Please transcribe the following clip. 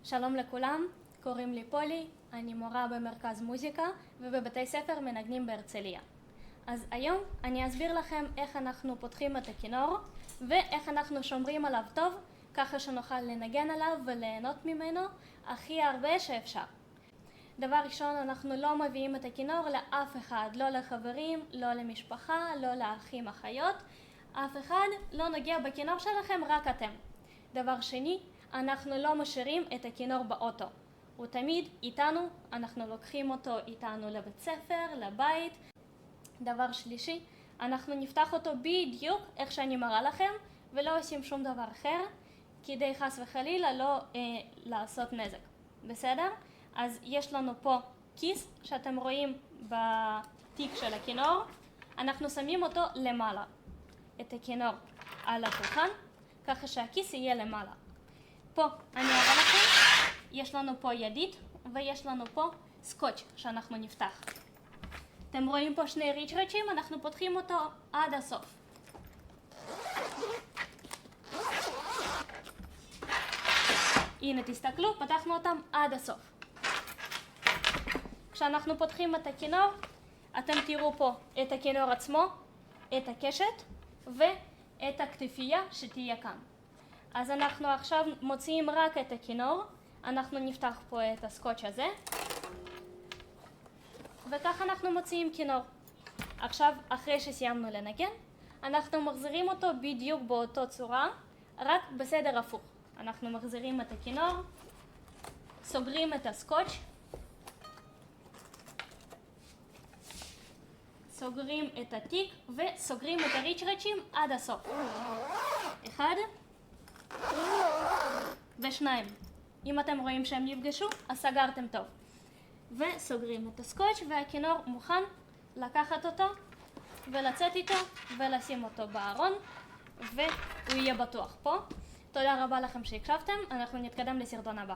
שלום לכולם, קוראים לי פולי, אני מורה במרכז מוזיקה ובבתי ספר מנגנים בהרצליה. אז היום אני אסביר לכם איך אנחנו פותחים את הכינור ואיך אנחנו שומרים עליו טוב, ככה שנוכל לנגן עליו וליהנות ממנו הכי הרבה שאפשר. דבר ראשון, אנחנו לא מביאים את הכינור לאף אחד, לא לחברים, לא למשפחה, לא לאחים, אחיות. אף אחד לא נוגע בכינור שלכם, רק אתם. דבר שני, אנחנו לא משאירים את הכינור באוטו. הוא תמיד איתנו, אנחנו לוקחים אותו איתנו לבית ספר, לבית. דבר שלישי, אנחנו נפתח אותו בדיוק איך שאני מראה לכם, ולא עושים שום דבר אחר, כדי חס וחלילה לא לעשות נזק. בסדר? אז יש לנו פה כיס שאתם רואים בתיק של הכינור. אנחנו שמים אותו למעלה. את הכינור על השולחן, ככה שהכיס יהיה למעלה. פה אני אראה לכם, יש לנו פה ידית ויש לנו פה סקוץ' שאנחנו נפתח. אתם רואים פה שני ריצ'רצ'ים, אנחנו פותחים אותו עד הסוף. הנה תסתכלו, פתחנו אותם עד הסוף. כשאנחנו פותחים את הכינור, אתם תראו פה את הכינור עצמו, את הקשת ואת הכתפייה שתהיה כאן. אז אנחנו עכשיו מוציאים רק את הכינור, אנחנו נפתח פה את הסקוץ' הזה, וכך אנחנו מוציאים כינור. עכשיו, אחרי שסיימנו לנגן, אנחנו מחזירים אותו בדיוק באותו צורה, רק בסדר הפוך. אנחנו מחזירים את הכינור, סוגרים את הסקוץ', סוגרים את התיק וסוגרים את הריצ'רצ'ים עד הסוף. 1 ו2. אם אתם רואים שהם נפגשו, אז סגרתם טוב. וסוגרים את הסקוץ' והכינור מוכן לקחת אותו ולצאת איתו ולשים אותו בארון, והוא יהיה בטוח פה. תודה רבה לכם שהקשבתם, אנחנו נתקדם לסרטון הבא.